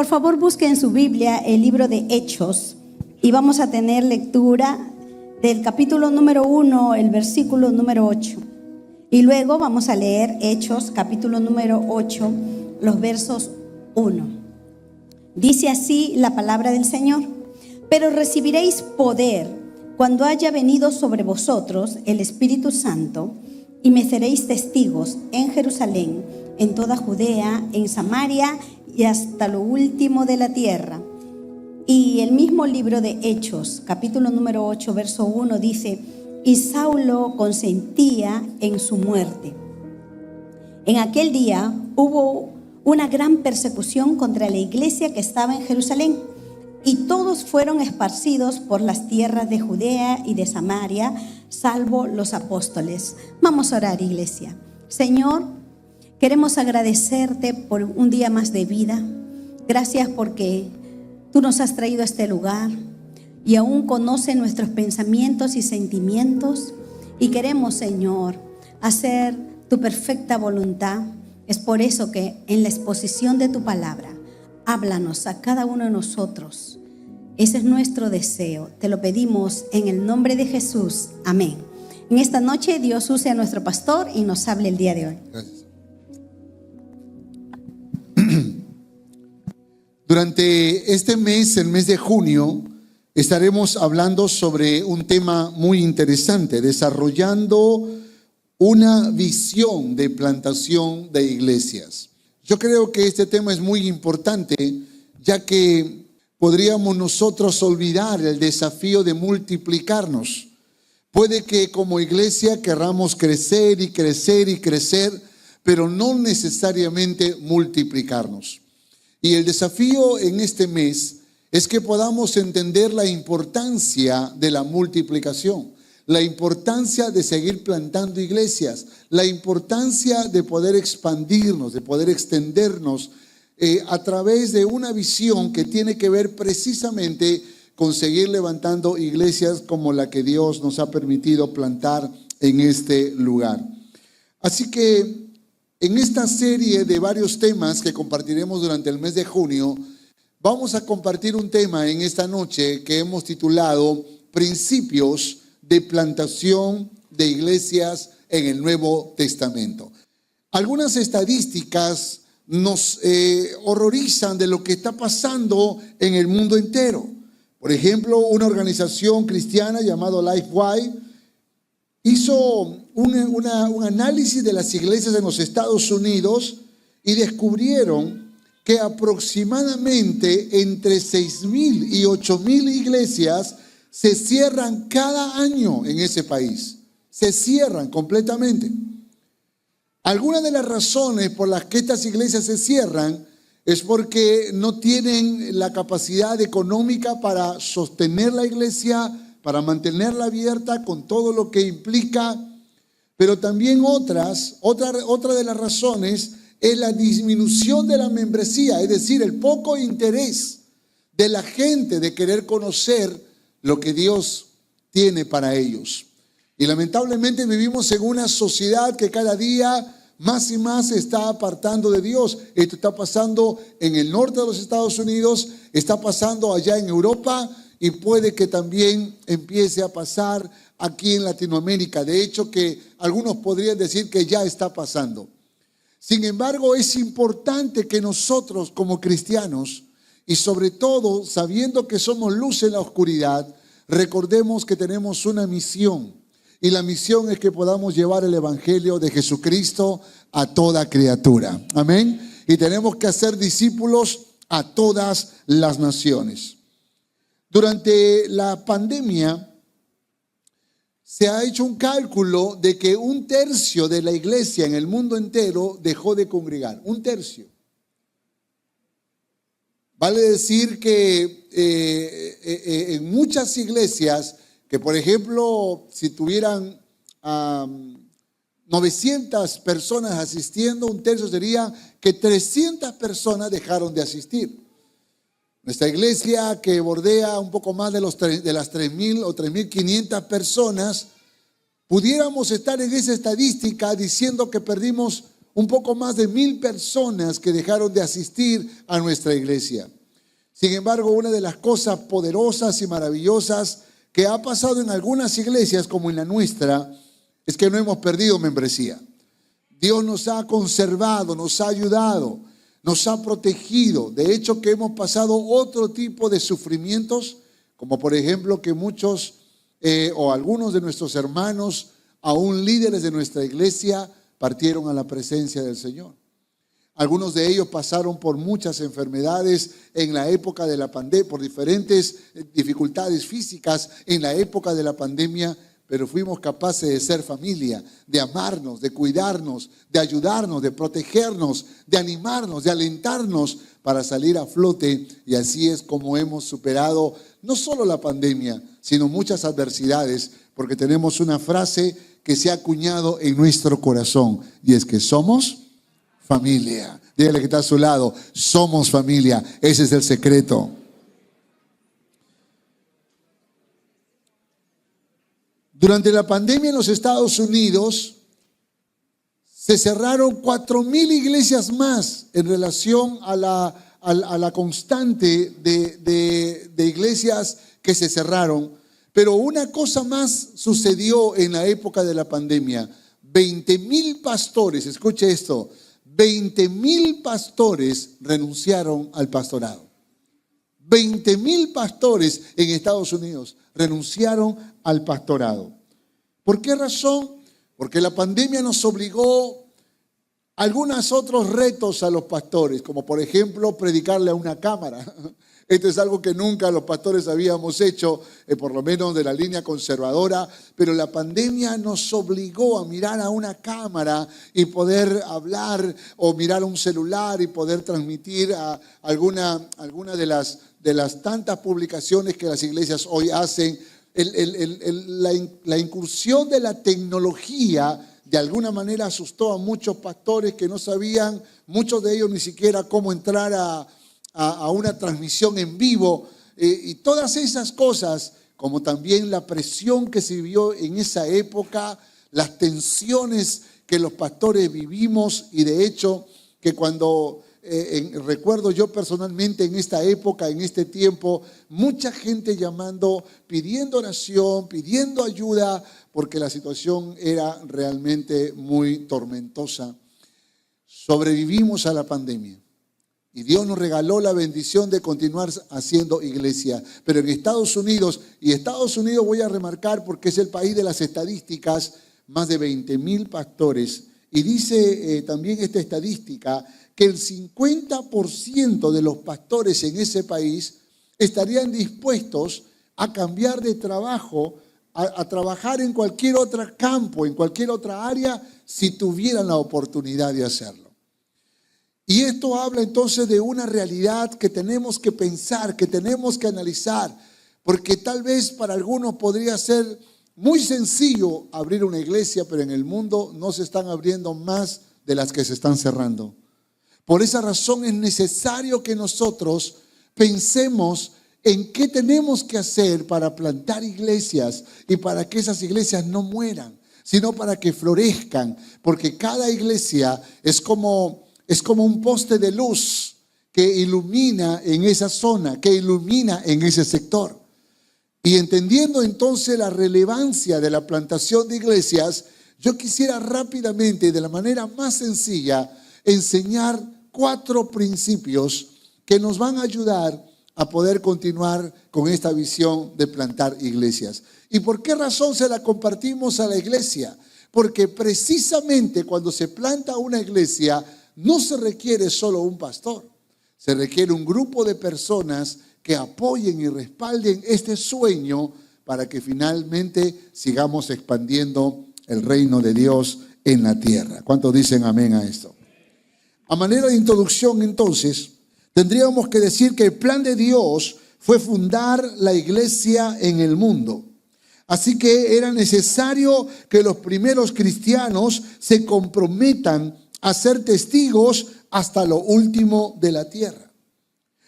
Por favor, busquen en su Biblia el libro de Hechos y vamos a tener lectura del capítulo número 1, el versículo número 8. Y luego vamos a leer Hechos, capítulo número 8, los versos 1. Dice así la palabra del Señor: pero recibiréis poder cuando haya venido sobre vosotros el Espíritu Santo, y me seréis testigos en Jerusalén, en toda Judea, en Samaria y hasta lo último de la tierra. Y el mismo libro de Hechos, capítulo número 8, verso 1 dice: y Saulo consentía en su muerte. En aquel día hubo una gran persecución contra la iglesia que estaba en Jerusalén, y todos fueron esparcidos por las tierras de Judea y de Samaria, salvo los apóstoles. Vamos a orar, iglesia. Señor, queremos agradecerte por un día más de vida. Gracias porque tú nos has traído a este lugar y aún conoce nuestros pensamientos y sentimientos, y queremos, Señor, hacer tu perfecta voluntad. Es por eso que en la exposición de tu palabra, háblanos a cada uno de nosotros. Ese es nuestro deseo. Te lo pedimos en el nombre de Jesús. Amén. En esta noche Dios use a nuestro pastor y nos hable el día de hoy. Gracias. Durante este mes, el mes de junio, estaremos hablando sobre un tema muy interesante: desarrollando una visión de plantación de iglesias. Yo creo que este tema es muy importante, ya que podríamos nosotros olvidar el desafío de multiplicarnos. Puede que como iglesia querramos crecer y crecer y crecer, pero no necesariamente multiplicarnos. Y el desafío en este mes es que podamos entender la importancia de la multiplicación, la importancia de seguir plantando iglesias, la importancia de poder expandirnos, de poder extendernos a través de una visión que tiene que ver precisamente con seguir levantando iglesias como la que Dios nos ha permitido plantar en este lugar. Así que en esta serie de varios temas que compartiremos durante el mes de junio, vamos a compartir un tema en esta noche que hemos titulado Principios de plantación de iglesias en el Nuevo Testamento. Algunas estadísticas nos horrorizan de lo que está pasando en el mundo entero. Por ejemplo, una organización cristiana llamada LifeWay hizo un análisis de las iglesias en los Estados Unidos y descubrieron que aproximadamente entre 6,000 y 8,000 iglesias se cierran cada año en ese país. Se cierran completamente. Algunas de las razones por las que estas iglesias se cierran es porque no tienen la capacidad económica para sostener la iglesia, para mantenerla abierta con todo lo que implica. Pero también otra de las razones es la disminución de la membresía, es decir, el poco interés de la gente de querer conocer lo que Dios tiene para ellos. Y lamentablemente vivimos en una sociedad que cada día más y más se está apartando de Dios. Esto está pasando en el norte de los Estados Unidos, está pasando allá en Europa y puede que también empiece a pasar aquí en Latinoamérica. De hecho, que algunos podrían decir que ya está pasando. Sin embargo, es importante que nosotros como cristianos, y sobre todo sabiendo que somos luz en la oscuridad, recordemos que tenemos una misión. Y la misión es que podamos llevar el evangelio de Jesucristo a toda criatura. Amén. Y tenemos que hacer discípulos a todas las naciones. Durante la pandemia se ha hecho un cálculo de que 1/3 de la iglesia en el mundo entero dejó de congregar. 1/3. Vale decir que en muchas iglesias, que por ejemplo, si tuvieran 900 personas asistiendo, 1/3 sería que 300 personas dejaron de asistir. Nuestra iglesia, que bordea un poco más de las 3,000 o 3,500 personas, pudiéramos estar en esa estadística diciendo que perdimos un poco más de 1,000 personas que dejaron de asistir a nuestra iglesia. Sin embargo, una de las cosas poderosas y maravillosas que ha pasado en algunas iglesias, como en la nuestra, es que no hemos perdido membresía. Dios nos ha conservado, nos ha ayudado, nos ha protegido. De hecho, que hemos pasado otro tipo de sufrimientos, como por ejemplo que muchos o algunos de nuestros hermanos, aún líderes de nuestra iglesia, partieron a la presencia del Señor. Algunos de ellos pasaron por muchas enfermedades en la época de la pandemia, por diferentes dificultades físicas en la época de la pandemia, pero fuimos capaces de ser familia, de amarnos, de cuidarnos, de ayudarnos, de protegernos, de animarnos, de alentarnos para salir a flote. Y así es como hemos superado no solo la pandemia, sino muchas adversidades, porque tenemos una frase que se ha acuñado en nuestro corazón, y es que somos familia. Dígale que está a su lado, somos familia. Ese es el secreto. Durante la pandemia en los Estados Unidos se cerraron 4,000 iglesias más en relación a la constante de iglesias que se cerraron. Pero una cosa más sucedió en la época de la pandemia. 20,000 pastores, escuche esto, 20,000 pastores renunciaron al pastorado. 20,000 pastores en Estados Unidos renunciaron al pastorado. ¿Por qué razón? Porque la pandemia nos obligó a algunos otros retos a los pastores, como por ejemplo predicarle a una cámara. Esto es algo que nunca los pastores habíamos hecho, por lo menos de la línea conservadora, pero la pandemia nos obligó a mirar a una cámara y poder hablar, o mirar a un celular y poder transmitir a alguna de las tantas publicaciones que las iglesias hoy hacen. La incursión de la tecnología de alguna manera asustó a muchos pastores que no sabían, muchos de ellos ni siquiera cómo entrar a una transmisión en vivo, y todas esas cosas, como también la presión que se vivió en esa época, las tensiones que los pastores vivimos. Y de hecho que cuando recuerdo yo personalmente en esta época, en este tiempo, mucha gente llamando, pidiendo oración, pidiendo ayuda, porque la situación era realmente muy tormentosa. Sobrevivimos a la pandemia y Dios nos regaló la bendición de continuar haciendo iglesia. Pero en Estados Unidos, y Estados Unidos voy a remarcar porque es el país de las estadísticas, más de 20,000 pastores. Y dice también esta estadística que el 50% de los pastores en ese país estarían dispuestos a cambiar de trabajo, a trabajar en cualquier otro campo, en cualquier otra área, si tuvieran la oportunidad de hacerlo. Y esto habla entonces de una realidad que tenemos que pensar, que tenemos que analizar, porque tal vez para algunos podría ser muy sencillo abrir una iglesia, pero en el mundo no se están abriendo más de las que se están cerrando. Por esa razón es necesario que nosotros pensemos en qué tenemos que hacer para plantar iglesias y para que esas iglesias no mueran, sino para que florezcan, porque cada iglesia es como un poste de luz que ilumina en esa zona, que ilumina en ese sector. Y entendiendo entonces la relevancia de la plantación de iglesias, yo quisiera rápidamente y de la manera más sencilla enseñar 4 principios que nos van a ayudar a poder continuar con esta visión de plantar iglesias. ¿Y por qué razón se la compartimos a la iglesia? Porque precisamente cuando se planta una iglesia no se requiere solo un pastor, se requiere un grupo de personas que apoyen y respalden este sueño para que finalmente sigamos expandiendo el reino de Dios en la tierra. ¿Cuántos dicen amén a esto? A manera de introducción, entonces, tendríamos que decir que el plan de Dios fue fundar la iglesia en el mundo. Así que era necesario que los primeros cristianos se comprometan a ser testigos hasta lo último de la tierra.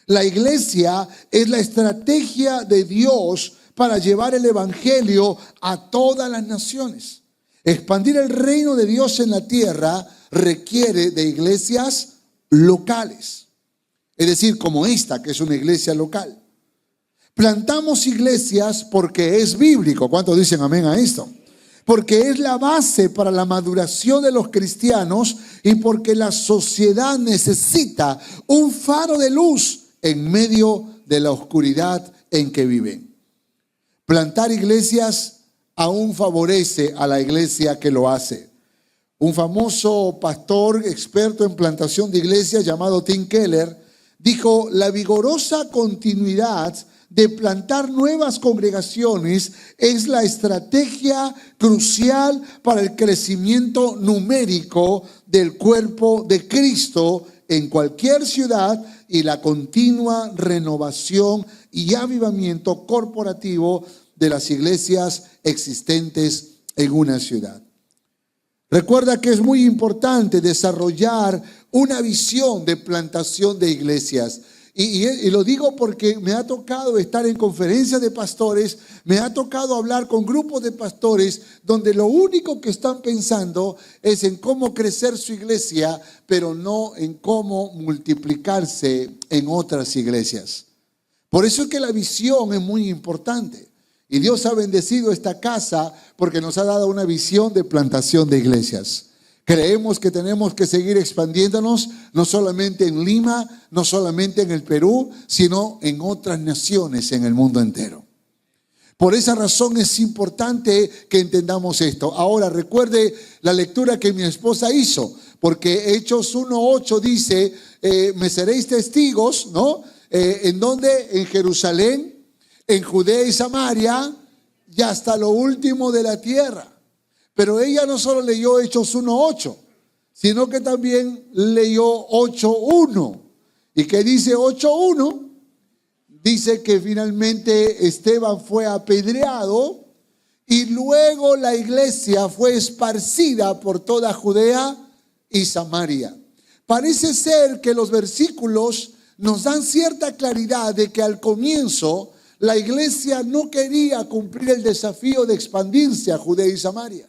La iglesia es la estrategia de Dios para llevar el evangelio a todas las naciones. Expandir el reino de Dios en la tierra requiere de iglesias locales. Es decir, como esta, que es una iglesia local. Plantamos iglesias porque es bíblico. ¿Cuántos dicen amén a esto? Porque es la base para la maduración de los cristianos y porque la sociedad necesita un faro de luz en medio de la oscuridad en que viven. Plantar iglesias aún favorece a la iglesia que lo hace. Un famoso pastor experto en plantación de iglesias llamado Tim Keller dijo: la vigorosa continuidad de plantar nuevas congregaciones es la estrategia crucial para el crecimiento numérico del cuerpo de Cristo en cualquier ciudad y la continua renovación y avivamiento corporativo de las iglesias existentes en una ciudad. Recuerda que es muy importante desarrollar una visión de plantación de iglesias. Y lo digo porque me ha tocado estar en conferencias de pastores, me ha tocado hablar con grupos de pastores donde lo único que están pensando es en cómo crecer su iglesia, pero no en cómo multiplicarse en otras iglesias. Por eso es que la visión es muy importante. Y Dios ha bendecido esta casa porque nos ha dado una visión de plantación de iglesias. Creemos que tenemos que seguir expandiéndonos, no solamente en Lima, no solamente en el Perú, sino en otras naciones en el mundo entero. Por esa razón es importante que entendamos esto. Ahora, recuerde la lectura que mi esposa hizo, porque Hechos 1:8 dice, me seréis testigos, ¿no? ¿En dónde? En Jerusalén, en Judea y Samaria y hasta lo último de la tierra. Pero ella no solo leyó Hechos 1:8, sino que también leyó 8:1. ¿Y qué dice 8:1? Dice que finalmente Esteban fue apedreado y luego la iglesia fue esparcida por toda Judea y Samaria. Parece ser que los versículos nos dan cierta claridad de que al comienzo la iglesia no quería cumplir el desafío de expandirse a Judea y Samaria.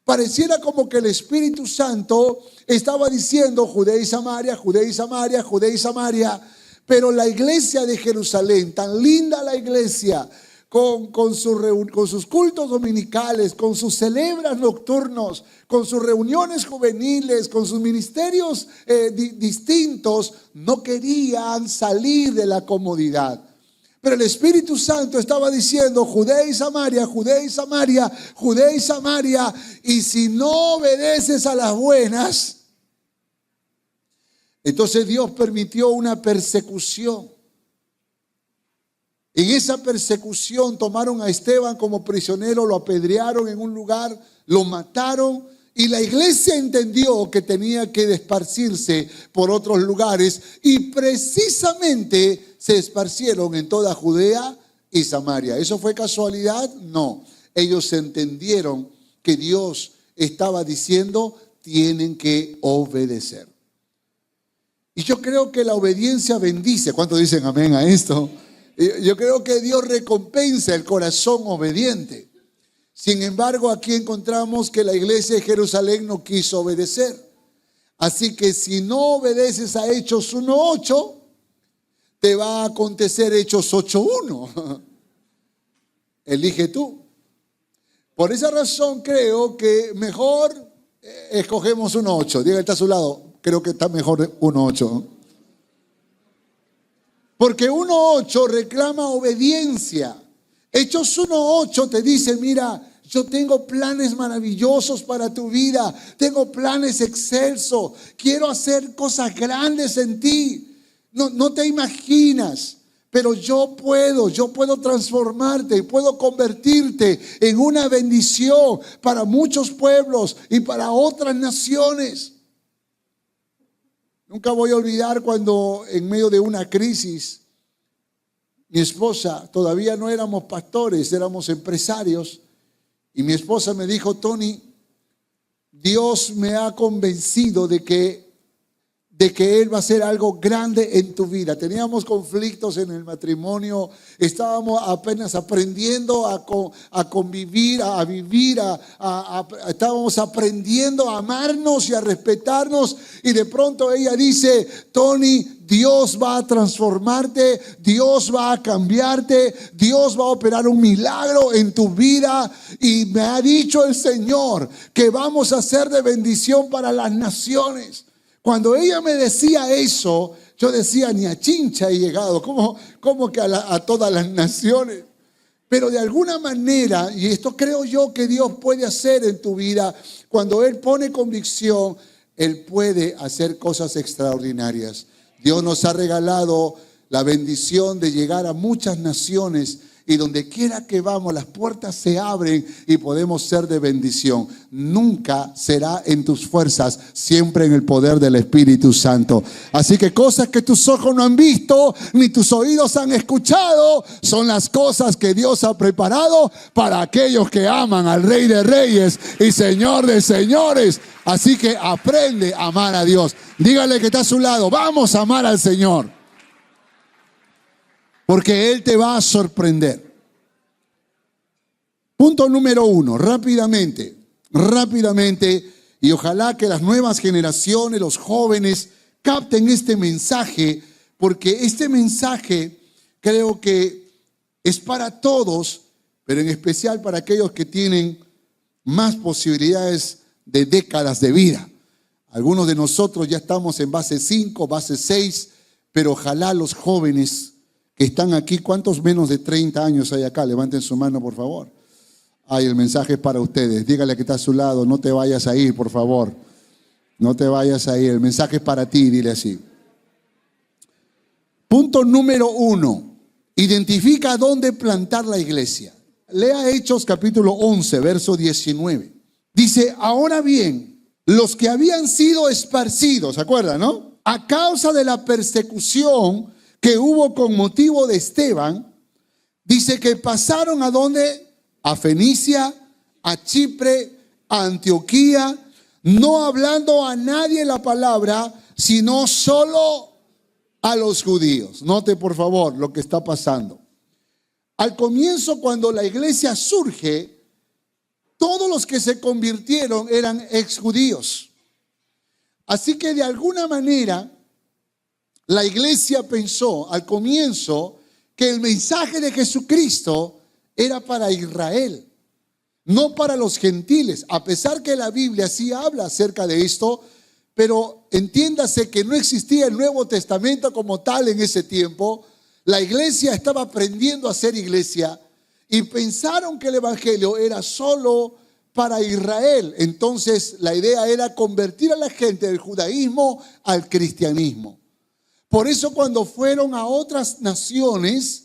Pareciera como que el Espíritu Santo estaba diciendo Judea y Samaria, Judea y Samaria, Judea y Samaria. Pero la iglesia de Jerusalén, tan linda la iglesia, con sus cultos dominicales, con sus celebras nocturnos, con sus reuniones juveniles, con sus ministerios distintos, no querían salir de la comodidad. Pero el Espíritu Santo estaba diciendo Judea y Samaria, Judea y Samaria, Judea y Samaria. Y si no obedeces a las buenas, entonces Dios permitió una persecución. En esa persecución tomaron a Esteban como prisionero, lo apedrearon en un lugar, lo mataron. Y la iglesia entendió que tenía que esparcirse por otros lugares y precisamente se esparcieron en toda Judea y Samaria. ¿Eso fue casualidad? No. Ellos entendieron que Dios estaba diciendo, tienen que obedecer. Y yo creo que la obediencia bendice. ¿Cuántos dicen amén a esto? Yo creo que Dios recompensa el corazón obediente. Sin embargo, aquí encontramos que la iglesia de Jerusalén no quiso obedecer. Así que si no obedeces a Hechos 1:8, te va a acontecer Hechos 8:1. Elige tú. Por esa razón creo que mejor escogemos 1:8. Diga, está a su lado. Creo que está mejor 1:8. Porque 1:8 reclama obediencia. Hechos 1:8 te dice, mira, yo tengo planes maravillosos para tu vida. Tengo planes excelsos. Quiero hacer cosas grandes en ti. No te imaginas. Pero yo puedo transformarte y puedo convertirte en una bendición para muchos pueblos y para otras naciones. Nunca voy a olvidar cuando en medio de una crisis, mi esposa, todavía no éramos pastores, éramos empresarios, y mi esposa me dijo, Tony, Dios me ha convencido de que de que Él va a hacer algo grande en tu vida. Teníamos conflictos en el matrimonio, estábamos apenas aprendiendo a convivir, a vivir, estábamos aprendiendo a amarnos y a respetarnos, y de pronto ella dice: Tony, Dios va a transformarte, Dios va a cambiarte, Dios va a operar un milagro en tu vida, y me ha dicho el Señor que vamos a ser de bendición para las naciones. Cuando ella me decía eso, yo decía: ni a Chincha he llegado, ¿cómo que a todas las naciones? Pero de alguna manera, y esto creo yo que Dios puede hacer en tu vida, cuando Él pone convicción, Él puede hacer cosas extraordinarias. Dios nos ha regalado la bendición de llegar a muchas naciones, y donde quiera que vamos, las puertas se abren y podemos ser de bendición. Nunca será en tus fuerzas, siempre en el poder del Espíritu Santo. Así que cosas que tus ojos no han visto, ni tus oídos han escuchado, son las cosas que Dios ha preparado para aquellos que aman al Rey de Reyes y Señor de Señores. Así que aprende a amar a Dios. Dígale que está a su lado: vamos a amar al Señor, porque Él te va a sorprender. Punto número 1, rápidamente, y ojalá que las nuevas generaciones, los jóvenes, capten este mensaje, porque este mensaje creo que es para todos, pero en especial para aquellos que tienen más posibilidades de décadas de vida. Algunos de nosotros ya estamos en base 5, base 6, pero ojalá los jóvenes que están aquí, ¿cuántos menos de 30 años hay acá? Levanten su mano, por favor. Ay, el mensaje es para ustedes. Dígale que está a su lado: no te vayas a ir, por favor. No te vayas a ir. El mensaje es para ti, dile así. Punto número 1. Identifica dónde plantar la iglesia. Lea Hechos capítulo 11, verso 19. Dice: ahora bien, los que habían sido esparcidos, ¿se acuerdan, no? A causa de la persecución que hubo con motivo de Esteban, dice que pasaron ¿a dónde? A Fenicia, a Chipre, a Antioquía, no hablando a nadie la palabra, sino solo a los judíos. Note por favor lo que está pasando. Al comienzo, cuando la iglesia surge, todos los que se convirtieron eran exjudíos. Así que de alguna manera la iglesia pensó al comienzo que el mensaje de Jesucristo era para Israel, no para los gentiles, a pesar que la Biblia sí habla acerca de esto, pero entiéndase que no existía el Nuevo Testamento como tal en ese tiempo. La iglesia estaba aprendiendo a ser iglesia y pensaron que el evangelio era solo para Israel. Entonces la idea era convertir a la gente del judaísmo al cristianismo. Por eso cuando fueron a otras naciones,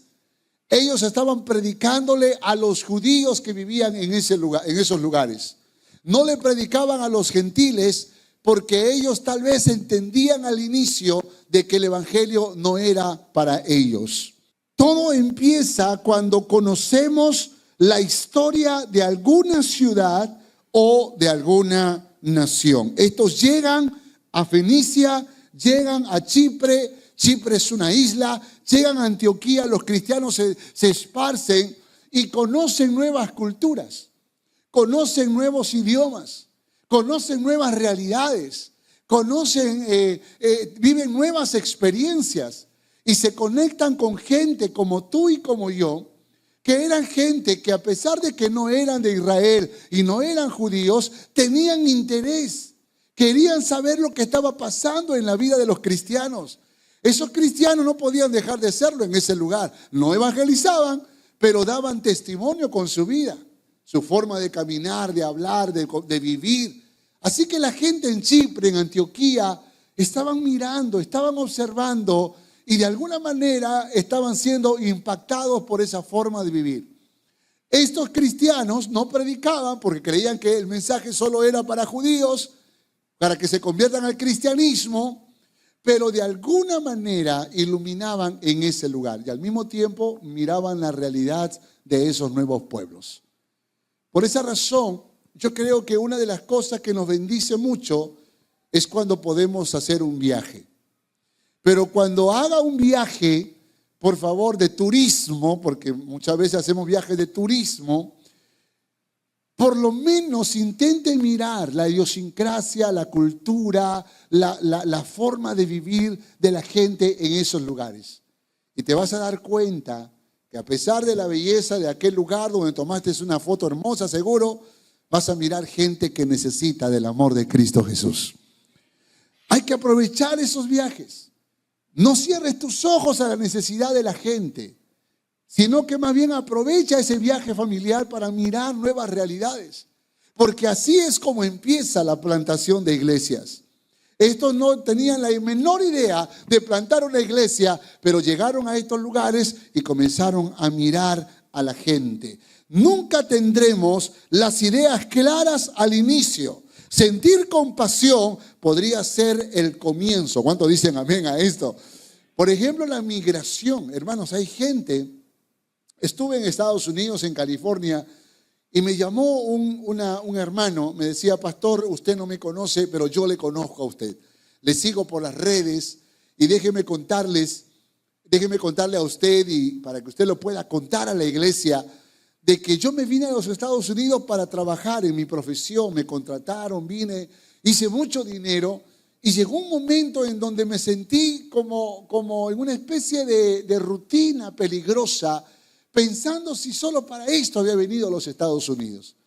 ellos estaban predicándole a los judíos que vivían en esos lugares. No le predicaban a los gentiles, porque ellos tal vez entendían al inicio de que el evangelio no era para ellos. Todo empieza cuando conocemos la historia de alguna ciudad o de alguna nación. Estos llegan a Fenicia, llegan a Chipre. Chipre es una isla. Llegan a Antioquía, los cristianos se esparcen y conocen nuevas culturas, conocen nuevos idiomas, conocen nuevas realidades, viven nuevas experiencias y se conectan con gente como tú y como yo, que eran gente que, a pesar de que no eran de Israel y no eran judíos, tenían interés, querían saber lo que estaba pasando en la vida de los cristianos. Esos cristianos no podían dejar de serlo en ese lugar. No evangelizaban, pero daban testimonio con su vida, su forma de caminar, de hablar, de vivir. Así que la gente en Chipre, en Antioquía, estaban mirando, estaban observando y de alguna manera estaban siendo impactados por esa forma de vivir. Estos cristianos no predicaban porque creían que el mensaje solo era para judíos, para que se conviertan al cristianismo, pero de alguna manera iluminaban en ese lugar y al mismo tiempo miraban la realidad de esos nuevos pueblos. Por esa razón, yo creo que una de las cosas que nos bendice mucho es cuando podemos hacer un viaje. Pero cuando haga un viaje, por favor, de turismo, porque muchas veces hacemos viajes de turismo, por lo menos intente mirar la idiosincrasia, la cultura, la forma de vivir de la gente en esos lugares. Y te vas a dar cuenta que a pesar de la belleza de aquel lugar donde tomaste una foto hermosa, seguro vas a mirar gente que necesita del amor de Cristo Jesús. Hay que aprovechar esos viajes. No cierres tus ojos a la necesidad de la gente, sino que más bien aprovecha ese viaje familiar para mirar nuevas realidades. Porque así es como empieza la plantación de iglesias. Estos no tenían la menor idea de plantar una iglesia, pero llegaron a estos lugares y comenzaron a mirar a la gente. Nunca tendremos las ideas claras al inicio. Sentir compasión podría ser el comienzo. ¿Cuántos dicen amén a esto? Por ejemplo, la migración. Hermanos, hay gente. Estuve en Estados Unidos, en California, y me llamó un hermano. Me decía: pastor, usted no me conoce, pero yo le conozco a usted. Le sigo por las redes y déjeme contarle a usted, y para que usted lo pueda contar a la iglesia, de que yo me vine a los Estados Unidos para trabajar en mi profesión. Me contrataron, vine, hice mucho dinero y llegó un momento en donde me sentí como en una especie de rutina peligrosa, pensando si solo para esto había venido a los Estados Unidos.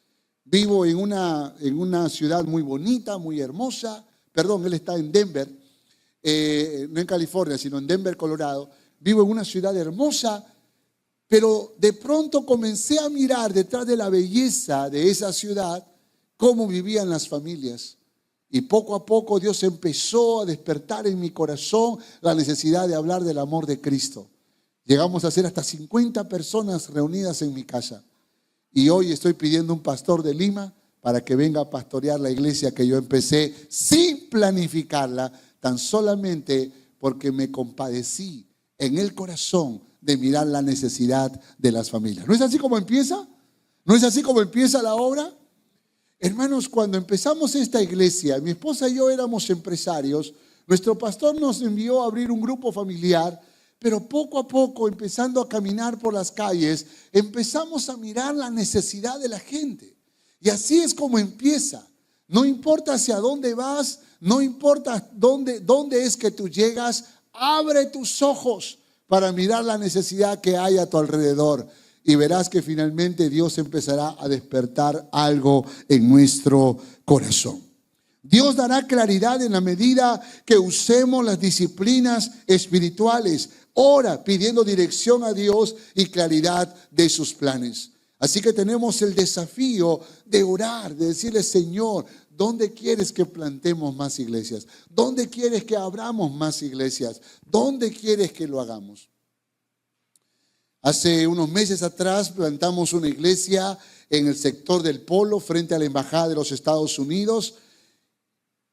Vivo en una ciudad muy bonita, muy hermosa. Perdón, él está en Denver, no en California, sino en Denver, Colorado. Vivo en una ciudad hermosa. Pero de pronto comencé a mirar detrás de la belleza de esa ciudad cómo vivían las familias. Y poco a poco Dios empezó a despertar en mi corazón la necesidad de hablar del amor de Cristo. Llegamos a ser hasta 50 personas reunidas en mi casa. Y hoy estoy pidiendo un pastor de Lima para que venga a pastorear la iglesia que yo empecé sin planificarla, tan solamente porque me compadecí en el corazón de mirar la necesidad de las familias. ¿No es así como empieza? ¿No es así como empieza la obra? Hermanos, cuando empezamos esta iglesia, mi esposa y yo éramos empresarios. Nuestro pastor nos envió a abrir un grupo familiar, pero poco a poco, empezando a caminar por las calles, empezamos a mirar la necesidad de la gente. Y así es como empieza. No importa hacia dónde vas, no importa dónde es que tú llegas, abre tus ojos para mirar la necesidad que hay a tu alrededor, y verás que finalmente Dios empezará a despertar algo en nuestro corazón. Dios dará claridad en la medida que usemos las disciplinas espirituales. Ora pidiendo dirección a Dios y claridad de sus planes. Así que tenemos el desafío de orar, de decirle: Señor, ¿dónde quieres que plantemos más iglesias? ¿Dónde quieres que abramos más iglesias? ¿Dónde quieres que lo hagamos? Hace unos meses atrás plantamos una iglesia en el sector del Polo, frente a la Embajada de los Estados Unidos.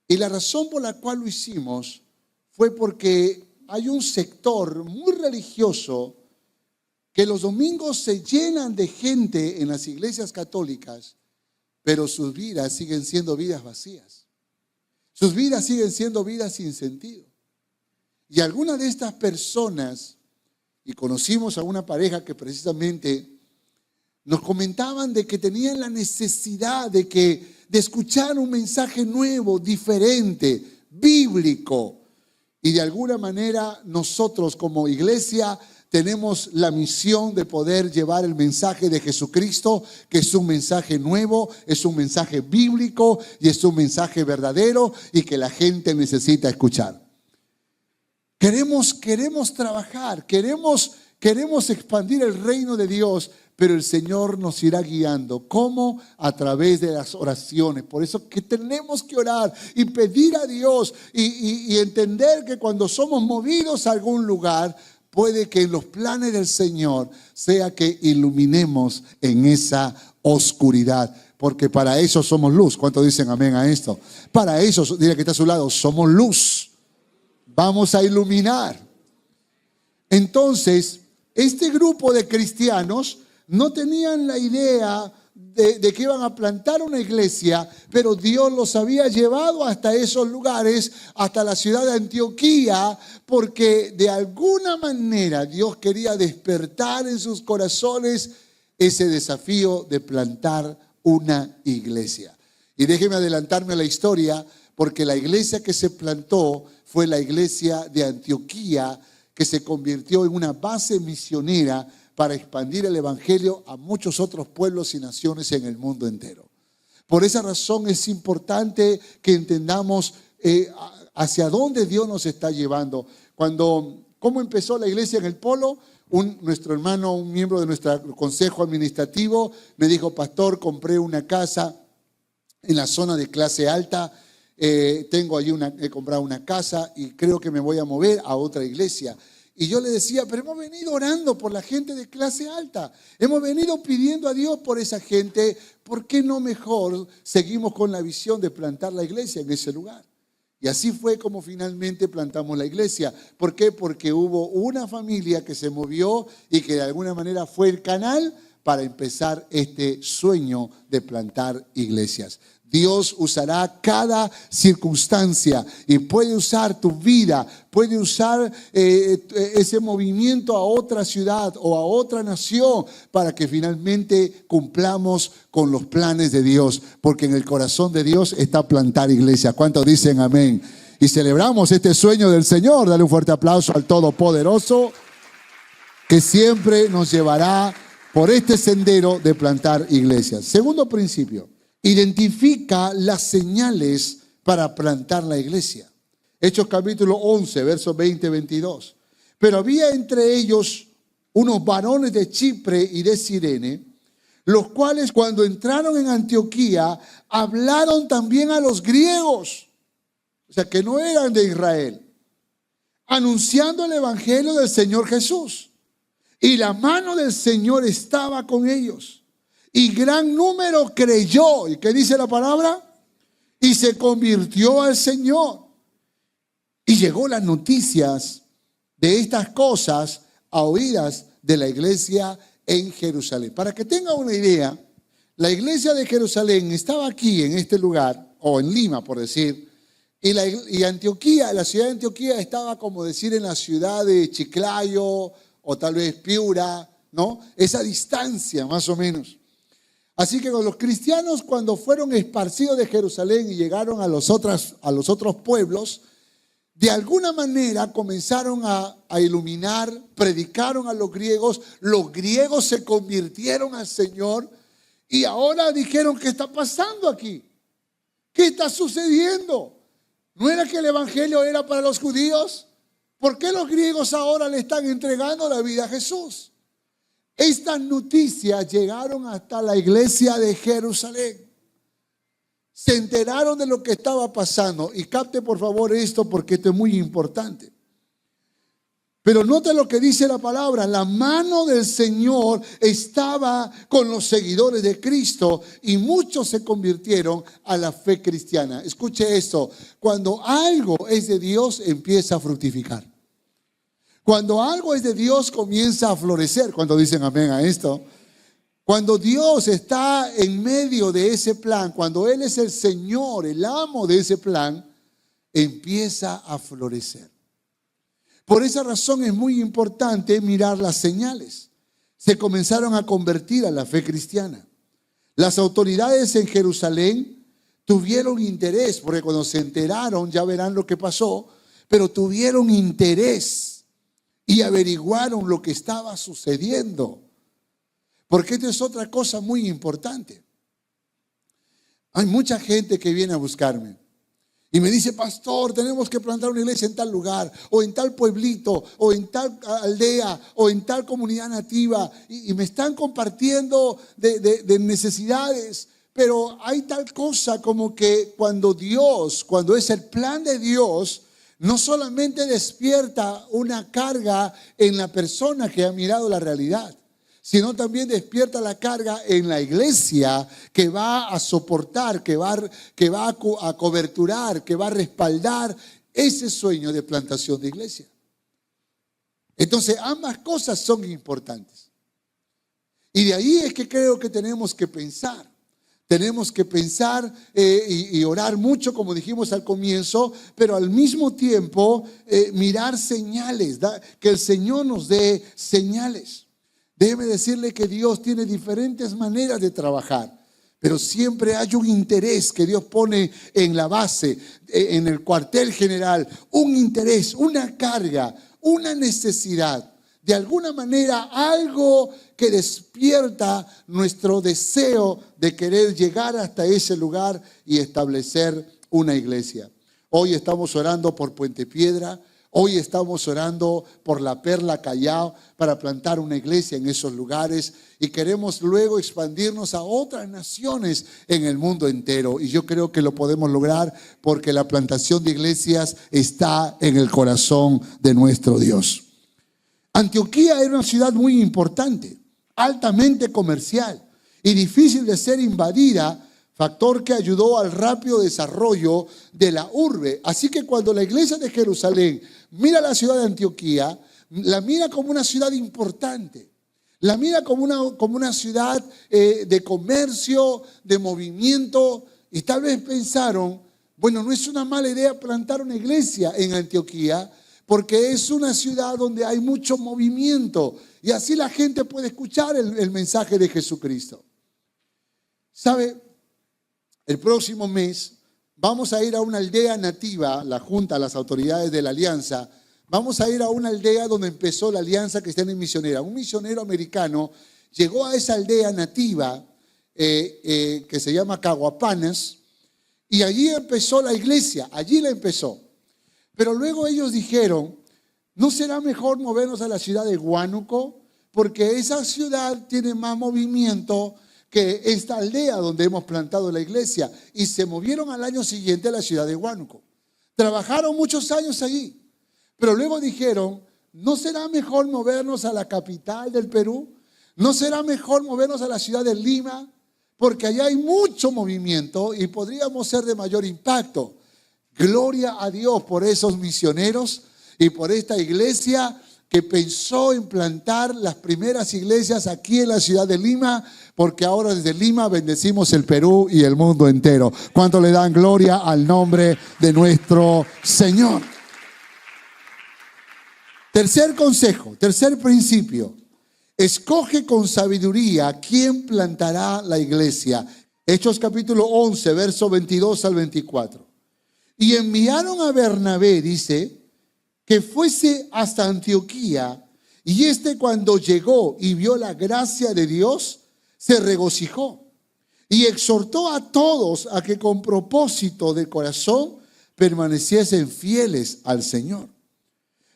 Y la razón por la cual lo hicimos fue porque hay un sector muy religioso que los domingos se llenan de gente en las iglesias católicas, pero sus vidas siguen siendo vidas vacías. Sus vidas siguen siendo vidas sin sentido. Y algunas de estas personas, y conocimos a una pareja que precisamente nos comentaban de que tenían la necesidad de escuchar un mensaje nuevo, diferente, bíblico. Y de alguna manera nosotros como iglesia tenemos la misión de poder llevar el mensaje de Jesucristo, que es un mensaje nuevo, es un mensaje bíblico y es un mensaje verdadero y que la gente necesita escuchar. Queremos trabajar, queremos expandir el reino de Dios, pero el Señor nos irá guiando. ¿Cómo? A través de las oraciones. Por eso que tenemos que orar y pedir a Dios y entender que cuando somos movidos a algún lugar, puede que en los planes del Señor sea que iluminemos en esa oscuridad. Porque para eso somos luz. ¿Cuántos dicen amén a esto? Para eso, dile que está a su lado, somos luz. Vamos a iluminar. Entonces, este grupo de cristianos no tenían la idea de que iban a plantar una iglesia, pero Dios los había llevado hasta esos lugares, hasta la ciudad de Antioquía, porque de alguna manera Dios quería despertar en sus corazones ese desafío de plantar una iglesia. Y déjeme adelantarme a la historia, porque la iglesia que se plantó fue la iglesia de Antioquía, que se convirtió en una base misionera para expandir el evangelio a muchos otros pueblos y naciones en el mundo entero. Por esa razón es importante que entendamos hacia dónde Dios nos está llevando. ¿Cómo empezó la iglesia en el Polo? Nuestro hermano, un miembro de nuestro consejo administrativo, me dijo: pastor, compré una casa en la zona de clase alta, he comprado una casa y creo que me voy a mover a otra iglesia. Y yo le decía: pero hemos venido orando por la gente de clase alta, hemos venido pidiendo a Dios por esa gente, ¿por qué no mejor seguimos con la visión de plantar la iglesia en ese lugar? Y así fue como finalmente plantamos la iglesia. ¿Por qué? Porque hubo una familia que se movió y que de alguna manera fue el canal para empezar este sueño de plantar iglesias. Dios usará cada circunstancia y puede usar tu vida, puede usar ese movimiento a otra ciudad o a otra nación para que finalmente cumplamos con los planes de Dios, porque en el corazón de Dios está plantar iglesia. ¿Cuántos dicen amén? Y celebramos este sueño del Señor. Dale un fuerte aplauso al Todopoderoso, que siempre nos llevará por este sendero de plantar iglesias. Segundo principio: identifica las señales para plantar la iglesia. Hechos capítulo 11, versos 20-22. Pero había entre ellos unos varones de Chipre y de Cirene, los cuales cuando entraron en Antioquía hablaron también a los griegos, o sea que no eran de Israel, anunciando el evangelio del Señor Jesús. Y la mano del Señor estaba con ellos. Y gran número creyó. ¿Y qué dice la palabra? Y se convirtió al Señor. Y llegó las noticias de estas cosas a oídas de la iglesia en Jerusalén. Para que tenga una idea, la iglesia de Jerusalén estaba aquí en este lugar, o en Lima por decir, y Antioquía, la ciudad de Antioquía estaba como decir en la ciudad de Chiclayo o tal vez Piura, ¿no? Esa distancia más o menos. Así que los cristianos, cuando fueron esparcidos de Jerusalén y llegaron a los otros pueblos, de alguna manera comenzaron a iluminar, predicaron a los griegos se convirtieron al Señor y ahora dijeron: ¿qué está pasando aquí? ¿Qué está sucediendo? ¿No era que el evangelio era para los judíos? ¿Por qué los griegos ahora le están entregando la vida a Jesús? Estas noticias llegaron hasta la iglesia de Jerusalén. Se enteraron de lo que estaba pasando. Y capte por favor esto, porque esto es muy importante. Pero note lo que dice la palabra: la mano del Señor estaba con los seguidores de Cristo y muchos se convirtieron a la fe cristiana. Escuche esto: cuando algo es de Dios, empieza a fructificar. Cuando algo es de Dios, comienza a florecer. Cuando dicen amén a esto? Cuando Dios está en medio de ese plan, cuando Él es el Señor, el amo de ese plan, empieza a florecer. Por esa razón es muy importante mirar las señales. Se comenzaron a convertir a la fe cristiana. Las autoridades en Jerusalén tuvieron interés, porque cuando se enteraron, ya verán lo que pasó, pero tuvieron interés y averiguaron lo que estaba sucediendo. Porque esto es otra cosa muy importante. Hay mucha gente que viene a buscarme y me dice: pastor, tenemos que plantar una iglesia en tal lugar, o en tal pueblito, o en tal aldea, o en tal comunidad nativa, y me están compartiendo de necesidades. Pero hay tal cosa como que cuando es el plan de Dios, no solamente despierta una carga en la persona que ha mirado la realidad, sino también despierta la carga en la iglesia, que va a soportar, que va a coberturar, que va a respaldar ese sueño de plantación de iglesia. Entonces, ambas cosas son importantes. Y de ahí es que creo que tenemos que pensar. Tenemos que pensar y orar mucho, como dijimos al comienzo, pero al mismo tiempo mirar señales, que el Señor nos dé señales. Déjeme decirle que Dios tiene diferentes maneras de trabajar, pero siempre hay un interés que Dios pone en la base, en el cuartel general, un interés, una carga, una necesidad. De alguna manera, algo que despierta nuestro deseo de querer llegar hasta ese lugar y establecer una iglesia. Hoy estamos orando por Puente Piedra, hoy estamos orando por La Perla, Callao, para plantar una iglesia en esos lugares y queremos luego expandirnos a otras naciones en el mundo entero. Y yo creo que lo podemos lograr porque la plantación de iglesias está en el corazón de nuestro Dios. Antioquía era una ciudad muy importante, altamente comercial y difícil de ser invadida, factor que ayudó al rápido desarrollo de la urbe. Así que cuando la iglesia de Jerusalén mira la ciudad de Antioquía, la mira como una ciudad importante, la mira como una ciudad de comercio, de movimiento, y tal vez pensaron, bueno, no es una mala idea plantar una iglesia en Antioquía, porque es una ciudad donde hay mucho movimiento y así la gente puede escuchar el mensaje de Jesucristo. ¿Sabe? El próximo mes vamos a ir a una aldea nativa, la Junta, las autoridades de la Alianza, vamos a ir a una aldea donde empezó la Alianza Cristiana y Misionera. Un misionero americano llegó a esa aldea nativa que se llama Caguapanas y allí empezó la iglesia, allí la empezó. Pero luego ellos dijeron, ¿no será mejor movernos a la ciudad de Huánuco? Porque esa ciudad tiene más movimiento que esta aldea donde hemos plantado la iglesia. Y se movieron al año siguiente a la ciudad de Huánuco. Trabajaron muchos años allí. Pero luego dijeron, ¿no será mejor movernos a la capital del Perú? ¿No será mejor movernos a la ciudad de Lima? Porque allá hay mucho movimiento y podríamos ser de mayor impacto. Gloria a Dios por esos misioneros y por esta iglesia que pensó en plantar las primeras iglesias aquí en la ciudad de Lima, porque ahora desde Lima bendecimos el Perú y el mundo entero. ¿Cuánto le dan gloria al nombre de nuestro Señor? Tercer consejo, tercer principio. Escoge con sabiduría quién plantará la iglesia. Hechos capítulo 11, verso 22 al 24. Y enviaron a Bernabé, dice, que fuese hasta Antioquía. Y cuando llegó y vio la gracia de Dios, se regocijó. Y exhortó a todos a que con propósito de corazón permaneciesen fieles al Señor.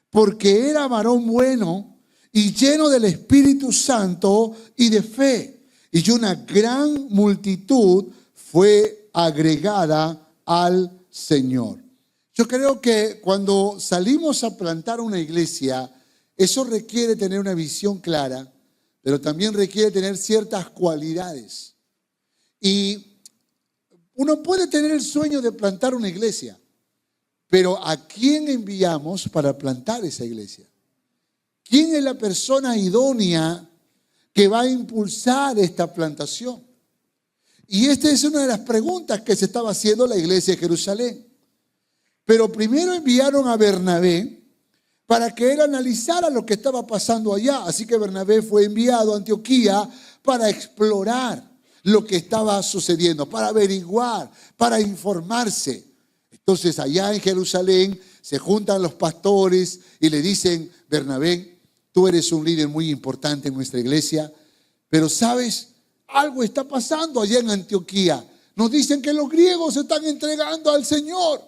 Porque era varón bueno y lleno del Espíritu Santo y de fe. Y una gran multitud fue agregada al Señor. Yo creo que cuando salimos a plantar una iglesia, eso requiere tener una visión clara, pero también requiere tener ciertas cualidades. Y uno puede tener el sueño de plantar una iglesia, pero ¿a quién enviamos para plantar esa iglesia? ¿Quién es la persona idónea que va a impulsar esta plantación? Y esta es una de las preguntas que se estaba haciendo la iglesia de Jerusalén. Pero primero enviaron a Bernabé para que él analizara lo que estaba pasando allá. Así que Bernabé fue enviado a Antioquía para explorar lo que estaba sucediendo, para averiguar, para informarse. Entonces allá en Jerusalén se juntan los pastores y le dicen, Bernabé, tú eres un líder muy importante en nuestra iglesia, pero ¿sabes? Algo está pasando allá en Antioquía. Nos dicen que los griegos se están entregando al Señor.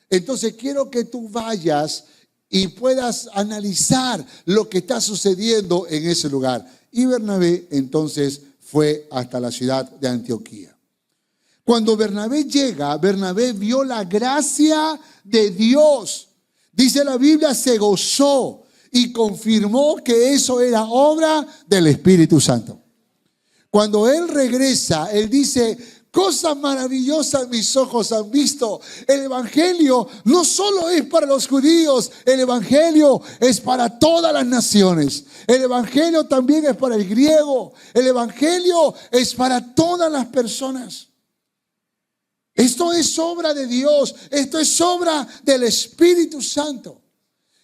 Entonces quiero que tú vayas y puedas analizar lo que está sucediendo en ese lugar. Y Bernabé entonces fue hasta la ciudad de Antioquía. Cuando Bernabé llega, Bernabé vio la gracia de Dios. Dice la Biblia, se gozó y confirmó que eso era obra del Espíritu Santo. Cuando él regresa, él dice, Cosas maravillosas mis ojos han visto. El evangelio no solo es para los judíos, el evangelio es para todas las naciones. El evangelio también es para el griego. El evangelio es para todas las personas. Esto es obra de Dios, esto es obra del Espíritu Santo.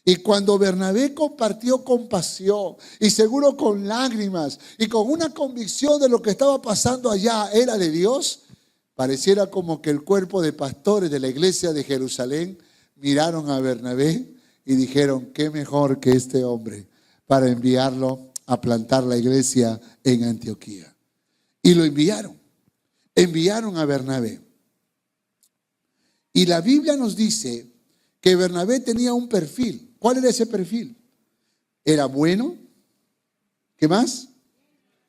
Y cuando Bernabé compartió con pasión y seguro con lágrimas y con una convicción de lo que estaba pasando allá era de Dios, pareciera como que el cuerpo de pastores de la iglesia de Jerusalén miraron a Bernabé y dijeron: qué mejor que este hombre para enviarlo a plantar la iglesia en Antioquía. Y lo enviaron a Bernabé. Y la Biblia nos dice que Bernabé tenía un perfil. ¿Cuál era ese perfil? Era bueno. ¿Qué más?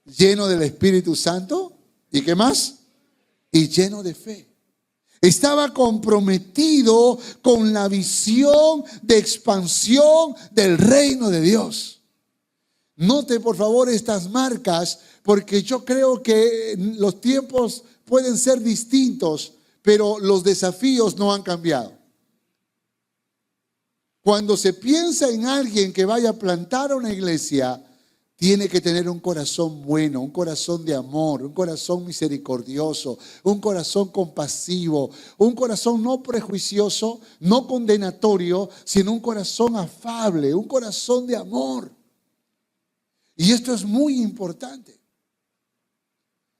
Lleno del Espíritu Santo. ¿Y qué más? Y lleno de fe. Estaba comprometido con la visión de expansión del reino de Dios. Note por favor estas marcas, porque yo creo que los tiempos pueden ser distintos, pero los desafíos no han cambiado. Cuando se piensa en alguien que vaya a plantar una iglesia, tiene que tener un corazón bueno, un corazón de amor, un corazón misericordioso, un corazón compasivo, un corazón no prejuicioso, no condenatorio, sino un corazón afable, un corazón de amor. Y esto es muy importante.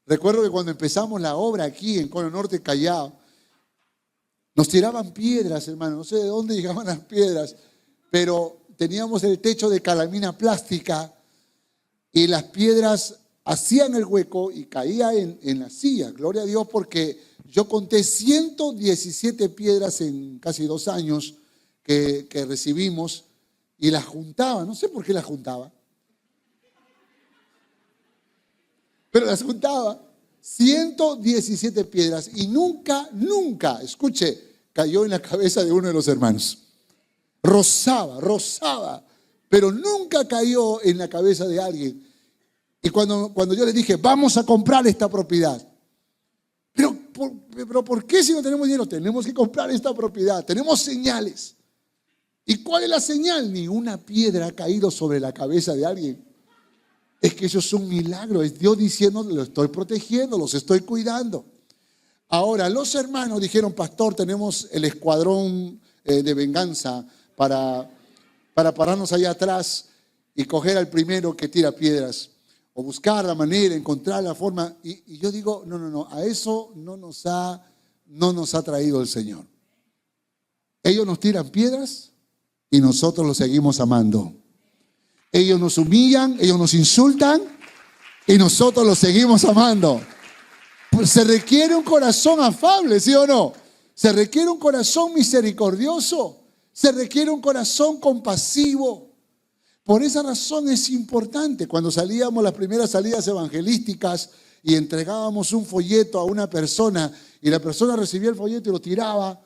Recuerdo que cuando empezamos la obra aquí en Cono Norte, Callao, nos tiraban piedras, hermano, no sé de dónde llegaban las piedras, pero teníamos el techo de calamina plástica y las piedras hacían el hueco y caía en la silla. Gloria a Dios, porque yo conté 117 piedras en casi 2 años que recibimos y las juntaba. No sé por qué las juntaba, pero las juntaba. 117 piedras y nunca, escuche, cayó en la cabeza de uno de los hermanos. Rozaba, pero nunca cayó en la cabeza de alguien. Y cuando yo les dije: vamos a comprar esta propiedad. Pero ¿por qué si no tenemos dinero? Tenemos que comprar esta propiedad, tenemos señales. ¿Y cuál es la señal? Ni una piedra ha caído sobre la cabeza de alguien. Es que eso es un milagro, es Dios diciendo: los estoy protegiendo, los estoy cuidando. Ahora, los hermanos dijeron: pastor, tenemos el escuadrón de venganza para pararnos allá atrás y coger al primero que tira piedras, o buscar la manera, encontrar la forma. Y yo digo: no, a eso no nos ha traído el Señor. Ellos nos tiran piedras y nosotros los seguimos amando. Ellos nos humillan, ellos nos insultan y nosotros los seguimos amando. Pues se requiere un corazón afable, ¿sí o no? Se requiere un corazón misericordioso. Se requiere un corazón compasivo. Por esa razón es importante cuando salíamos las primeras salidas evangelísticas y entregábamos un folleto a una persona y la persona recibía el folleto y lo tiraba.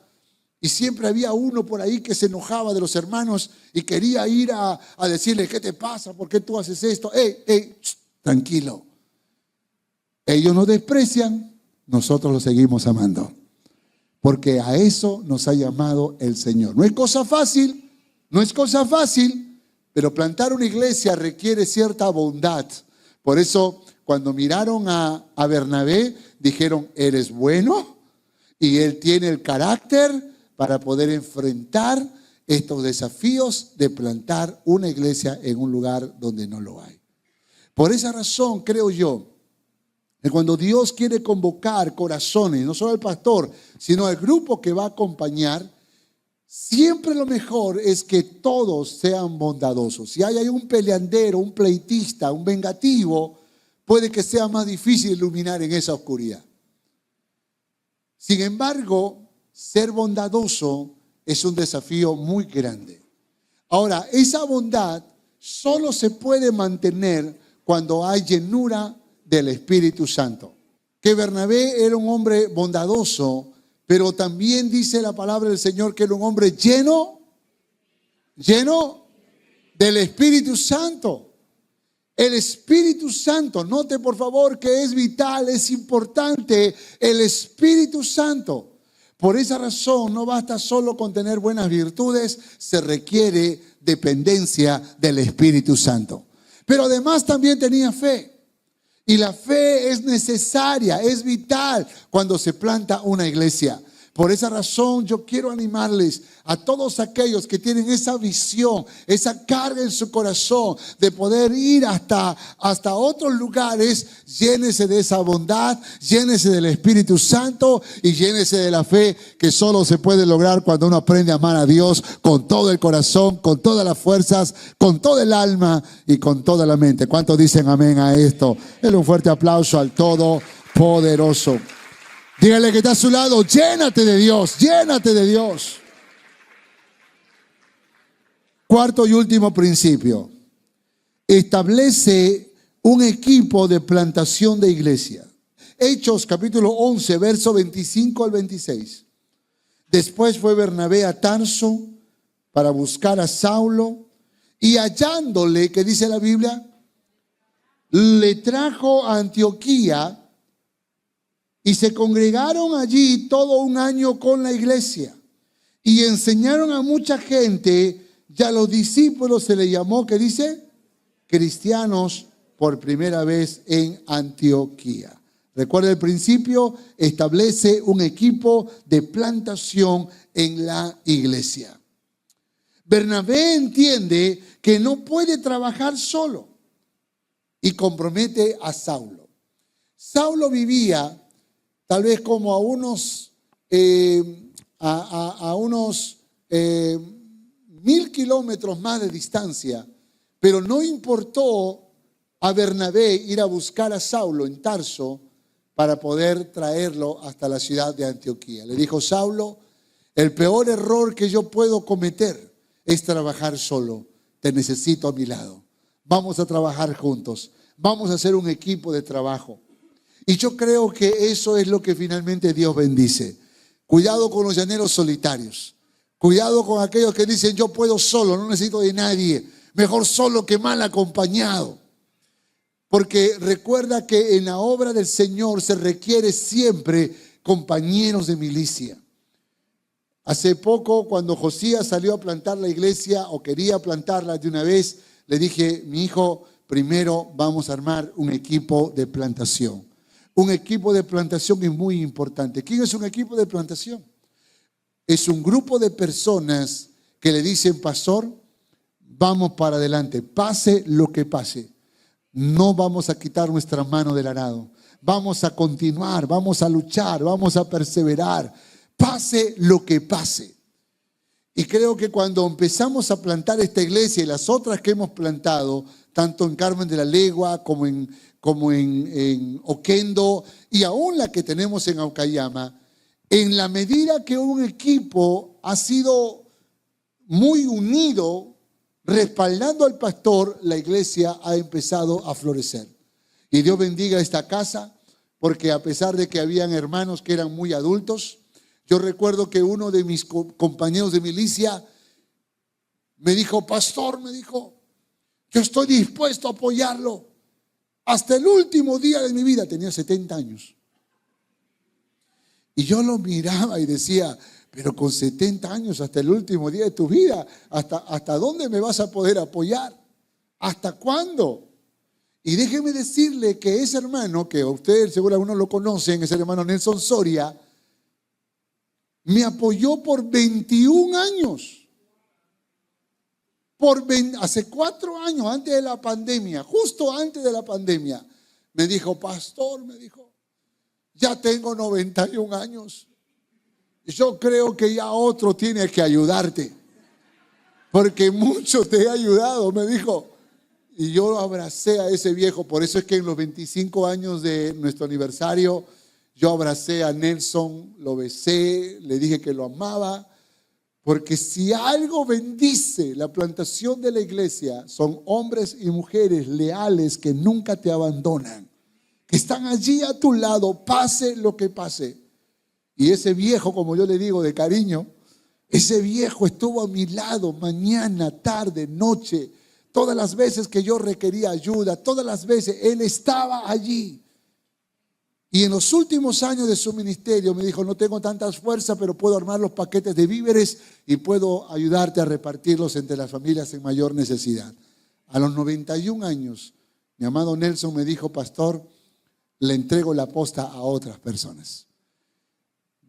Y siempre había uno por ahí que se enojaba de los hermanos y quería ir a decirle: ¿qué te pasa? ¿Por qué tú haces esto? Tranquilo. Ellos nos desprecian, nosotros los seguimos amando. Porque a eso nos ha llamado el Señor. No es cosa fácil, pero plantar una iglesia requiere cierta bondad. Por eso, cuando miraron a Bernabé, dijeron: él es bueno y él tiene el carácter para poder enfrentar estos desafíos de plantar una iglesia en un lugar donde no lo hay. Por esa razón creo yo que cuando Dios quiere convocar corazones, no solo al pastor, sino al grupo que va a acompañar, siempre lo mejor es que todos sean bondadosos. Si hay un peleandero, un pleitista, un vengativo, puede que sea más difícil iluminar en esa oscuridad. Sin embargo, ser bondadoso es un desafío muy grande. Ahora, esa bondad solo se puede mantener cuando hay llenura del Espíritu Santo. Que Bernabé era un hombre bondadoso, pero también dice la palabra del Señor que era un hombre lleno del Espíritu Santo. El Espíritu Santo, note por favor que es vital, es importante el Espíritu Santo. Por esa razón no basta solo con tener buenas virtudes, se requiere dependencia del Espíritu Santo. Pero además también tenía fe. Y la fe es necesaria, es vital cuando se planta una iglesia. Por esa razón yo quiero animarles a todos aquellos que tienen esa visión, esa carga en su corazón de poder ir hasta otros lugares. Llénese de esa bondad, llénese del Espíritu Santo y llénese de la fe que solo se puede lograr cuando uno aprende a amar a Dios con todo el corazón, con todas las fuerzas, con todo el alma y con toda la mente. ¿Cuántos dicen amén a esto? Denle un fuerte aplauso al Todopoderoso. Dígale que está a su lado, llénate de Dios, llénate de Dios. Cuarto y último principio. Establece un equipo de plantación de iglesia. Hechos capítulo 11, verso 25 al 26. Después fue Bernabé a Tarso para buscar a Saulo y hallándole, ¿qué dice la Biblia? Le trajo a Antioquía. Y se congregaron allí todo un año con la iglesia y enseñaron a mucha gente, y a los discípulos se les llamó, ¿qué dice? Cristianos por primera vez en Antioquía. Recuerda el principio, establece un equipo de plantación en la iglesia. Bernabé entiende que no puede trabajar solo y compromete a Saulo. Saulo vivía tal vez como a unos 1000 kilómetros más de distancia, pero no importó a Bernabé ir a buscar a Saulo en Tarso para poder traerlo hasta la ciudad de Antioquía. Le dijo: Saulo, el peor error que yo puedo cometer es trabajar solo. Te necesito a mi lado. Vamos a trabajar juntos. Vamos a hacer un equipo de trabajo. Y yo creo que eso es lo que finalmente Dios bendice. Cuidado con los llaneros solitarios. Cuidado con aquellos que dicen: yo puedo solo, no necesito de nadie. Mejor solo que mal acompañado. Porque recuerda que en la obra del Señor se requiere siempre compañeros de milicia. Hace poco, cuando Josías salió a plantar la iglesia o quería plantarla de una vez, le dije: mi hijo, primero vamos a armar un equipo de plantación. Un equipo de plantación es muy importante. ¿Quién es un equipo de plantación? Es un grupo de personas que le dicen: pastor, vamos para adelante, pase lo que pase. No vamos a quitar nuestra mano del arado. Vamos a continuar, vamos a luchar, vamos a perseverar, pase lo que pase. Y creo que cuando empezamos a plantar esta iglesia y las otras que hemos plantado, tanto en Carmen de la Legua como en Oquendo y aún la que tenemos en Aucayama, en la medida que un equipo ha sido muy unido, respaldando al pastor, la iglesia ha empezado a florecer. Y Dios bendiga esta casa, porque a pesar de que habían hermanos que eran muy adultos, yo recuerdo que uno de mis compañeros de milicia me dijo: pastor, me dijo, yo estoy dispuesto a apoyarlo hasta el último día de mi vida. Tenía 70 años. Y yo lo miraba y decía: pero con 70 años, hasta el último día de tu vida, ¿hasta dónde me vas a poder apoyar? ¿Hasta cuándo? Y déjeme decirle que ese hermano, que ustedes seguro algunos lo conocen, ese hermano Nelson Soria, me apoyó por 21 años. Hace 4 años, antes de la pandemia, justo antes de la pandemia, me dijo: pastor, me dijo, ya tengo 91 años. Yo creo que ya otro tiene que ayudarte, porque mucho te he ayudado, me dijo. Y yo abracé a ese viejo. Por eso es que en los 25 años de nuestro aniversario, yo abracé a Nelson, lo besé, le dije que lo amaba. Porque si algo bendice la plantación de la iglesia, son hombres y mujeres leales que nunca te abandonan, que están allí a tu lado, pase lo que pase. Y ese viejo, como yo le digo de cariño, ese viejo estuvo a mi lado mañana, tarde, noche, Todas las veces que yo requería ayuda, todas las veces Él estaba allí. Y en los últimos años de su ministerio me dijo: no tengo tantas fuerzas, pero puedo armar los paquetes de víveres y puedo ayudarte a repartirlos entre las familias en mayor necesidad. A los 91 años, mi amado Nelson me dijo: pastor, le entrego la posta a otras personas.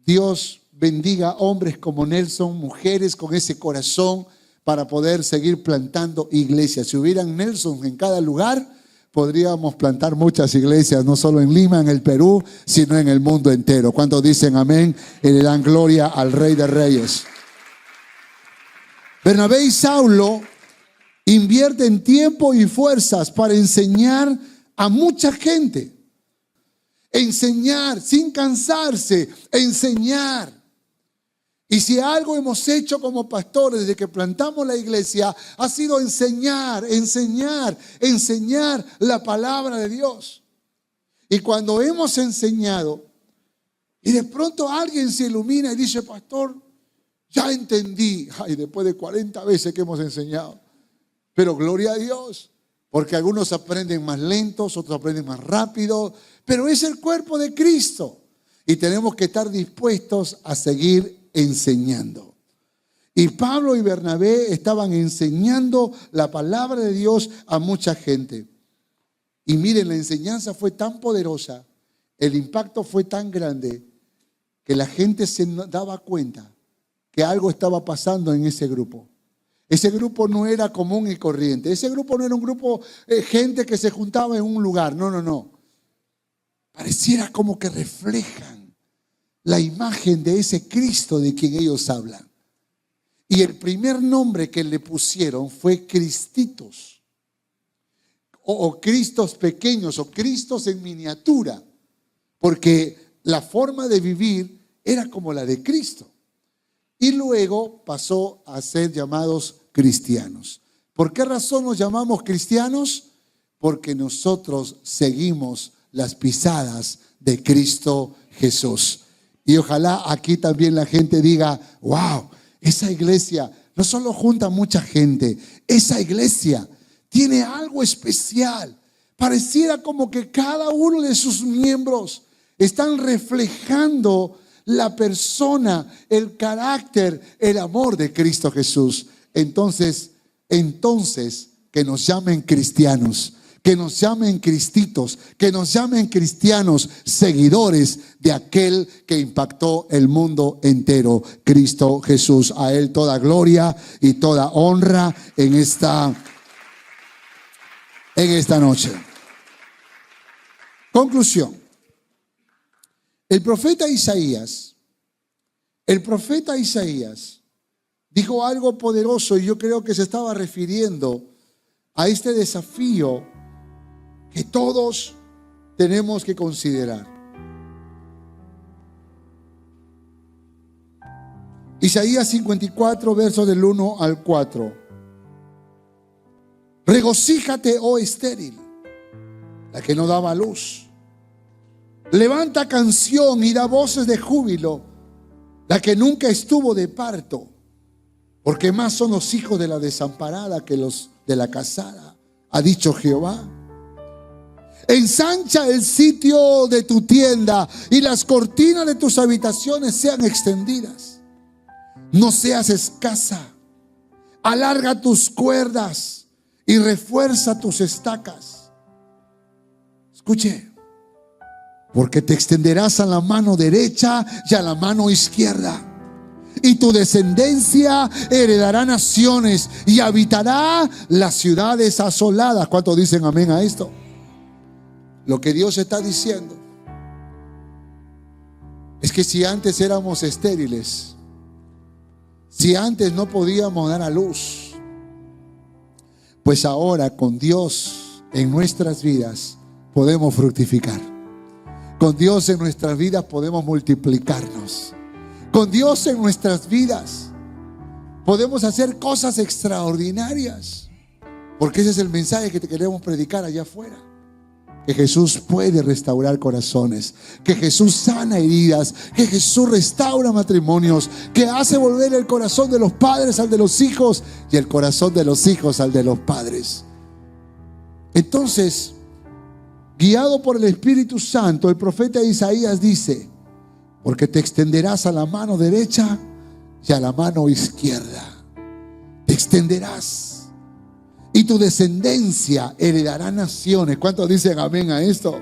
Dios bendiga hombres como Nelson, mujeres con ese corazón para poder seguir plantando iglesias. Si hubieran Nelson en cada lugar, podríamos plantar muchas iglesias, no solo en Lima, en el Perú, sino en el mundo entero. ¿Cuántos dicen amén y le dan gloria al Rey de Reyes? Bernabé y Saulo invierten tiempo y fuerzas para enseñar a mucha gente. Enseñar sin cansarse, enseñar. Y si algo hemos hecho como pastores desde que plantamos la iglesia, ha sido enseñar la palabra de Dios. Y cuando hemos enseñado y de pronto alguien se ilumina y dice: pastor, ya entendí. Ay, después de 40 veces que hemos enseñado. Pero gloria a Dios, porque algunos aprenden más lentos, otros aprenden más rápido, pero es el cuerpo de Cristo y tenemos que estar dispuestos a seguir enseñando. Y Pablo y Bernabé estaban enseñando la palabra de Dios a mucha gente. Y miren, la enseñanza fue tan poderosa, el impacto fue tan grande, que la gente se daba cuenta que algo estaba pasando en ese grupo. Ese grupo no era común y corriente. Ese grupo no era un grupo, gente que se juntaba en un lugar. No. Pareciera como que reflejan la imagen de ese Cristo de quien ellos hablan. Y el primer nombre que le pusieron fue Cristitos. O Cristos pequeños, o Cristos en miniatura. Porque la forma de vivir era como la de Cristo. Y luego pasó a ser llamados cristianos. ¿Por qué razón nos llamamos cristianos? Porque nosotros seguimos las pisadas de Cristo Jesús. Y ojalá aquí también la gente diga: wow, esa iglesia no solo junta mucha gente, esa iglesia tiene algo especial. Pareciera como que cada uno de sus miembros están reflejando la persona, el carácter, el amor de Cristo Jesús. Entonces, que nos llamen cristianos, que nos llamen cristitos, que nos llamen cristianos, seguidores de aquel que impactó el mundo entero, Cristo Jesús. A Él toda gloria y toda honra en esta noche. Conclusión. El profeta Isaías dijo algo poderoso, y yo creo que se estaba refiriendo a este desafío que todos tenemos que considerar. Isaías 54, versos del 1 al 4. Regocíjate, oh estéril, la que no daba luz. Levanta canción y da voces de júbilo, la que nunca estuvo de parto, porque más son los hijos de la desamparada que los de la casada, ha dicho Jehová. Ensancha el sitio de tu tienda y las cortinas de tus habitaciones sean extendidas. No seas escasa, alarga tus cuerdas y refuerza tus estacas. Escuche. Porque te extenderás a la mano derecha y a la mano izquierda. Y tu descendencia heredará naciones y habitará las ciudades asoladas. ¿Cuántos dicen amén a esto? Lo que Dios está diciendo es que si antes éramos estériles, si antes no podíamos dar a luz, pues ahora con Dios en nuestras vidas podemos fructificar. Con Dios en nuestras vidas podemos multiplicarnos. Con Dios en nuestras vidas podemos hacer cosas extraordinarias. Porque ese es el mensaje que te queremos predicar allá afuera. que Jesús puede restaurar corazones, que Jesús sana heridas, que Jesús restaura matrimonios, que hace volver el corazón de los padres al de los hijos y el corazón de los hijos al de los padres. Entonces, guiado por el Espíritu Santo, el profeta Isaías dice: porque te extenderás a la mano derecha y a la mano izquierda. Te extenderás. Y tu descendencia heredará naciones. ¿Cuántos dicen amén a esto?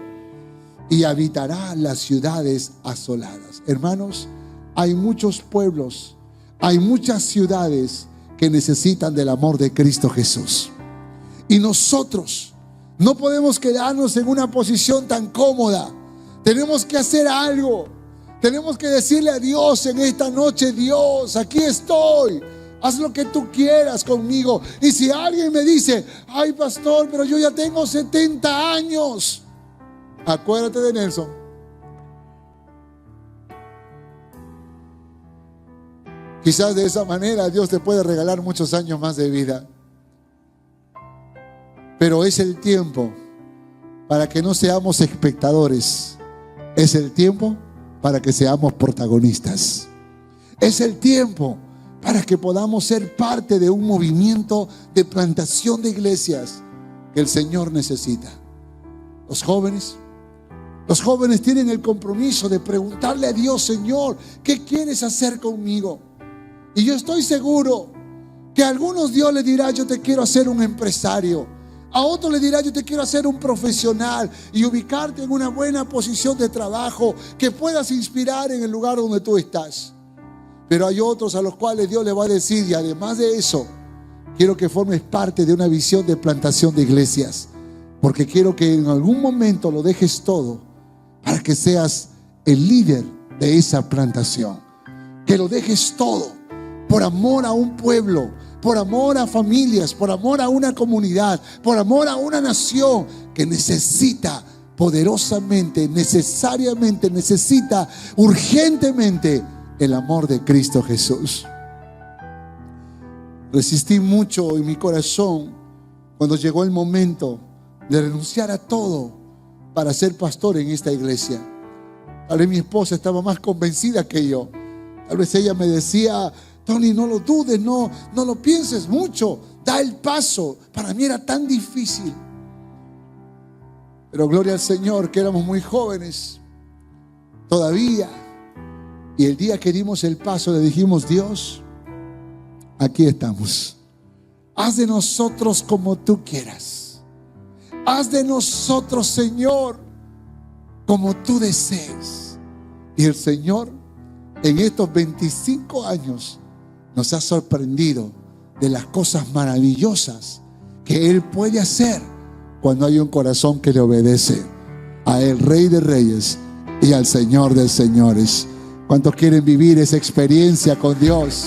Y habitará las ciudades asoladas. Hermanos, hay muchos pueblos, hay muchas ciudades que necesitan del amor de Cristo Jesús. Y nosotros no podemos quedarnos en una posición tan cómoda. Tenemos que hacer algo. Tenemos que decirle a Dios en esta noche: Dios, aquí estoy. Haz lo que tú quieras conmigo. Y si alguien me dice: ay, pastor, pero yo ya tengo 70 años. Acuérdate de Nelson. Quizás de esa manera Dios te puede regalar muchos años más de vida. Pero es el tiempo para que no seamos espectadores. Es el tiempo para que seamos protagonistas. Es el tiempo para que podamos ser parte de un movimiento de plantación de iglesias que el Señor necesita. Los jóvenes tienen el compromiso de preguntarle a Dios: Señor, ¿qué quieres hacer conmigo? Y yo estoy seguro que a algunos Dios les dirá: yo te quiero hacer un empresario. A otros les dirá: yo te quiero hacer un profesional y ubicarte en una buena posición de trabajo que puedas inspirar en el lugar donde tú estás. Pero hay otros a los cuales Dios les va a decir: y además de eso, quiero que formes parte de una visión de plantación de iglesias, porque quiero que en algún momento lo dejes todo para que seas el líder de esa plantación. Que lo dejes todo por amor a un pueblo, por amor a familias, por amor a una comunidad, por amor a una nación que necesita poderosamente, necesariamente, necesita urgentemente el amor de Cristo Jesús. Resistí mucho en mi corazón cuando llegó el momento de renunciar a todo para ser pastor en esta iglesia. Tal vez mi esposa estaba más convencida que yo. Tal vez ella me decía: Tony, no lo dudes, no lo pienses mucho, da el paso. Para mí era tan difícil. Pero gloria al Señor que éramos muy jóvenes todavía. Y el día que dimos el paso le dijimos: Dios, aquí estamos. Haz de nosotros como tú quieras. Haz de nosotros, Señor, como tú desees. Y el Señor en estos 25 años nos ha sorprendido de las cosas maravillosas que Él puede hacer cuando hay un corazón que le obedece a el Rey de Reyes y al Señor de Señores. ¿Cuántos quieren vivir esa experiencia con Dios?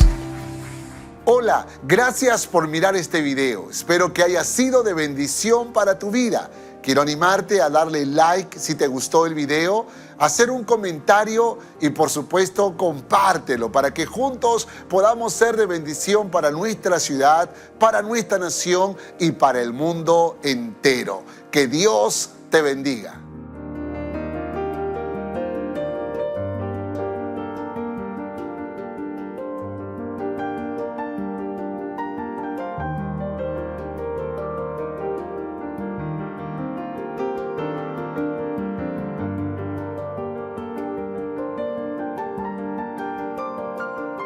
Hola, gracias por mirar este video. Espero que haya sido de bendición para tu vida. Quiero animarte a darle like si te gustó el video, hacer un comentario y por supuesto compártelo para que juntos podamos ser de bendición para nuestra ciudad, para nuestra nación y para el mundo entero. Que Dios te bendiga.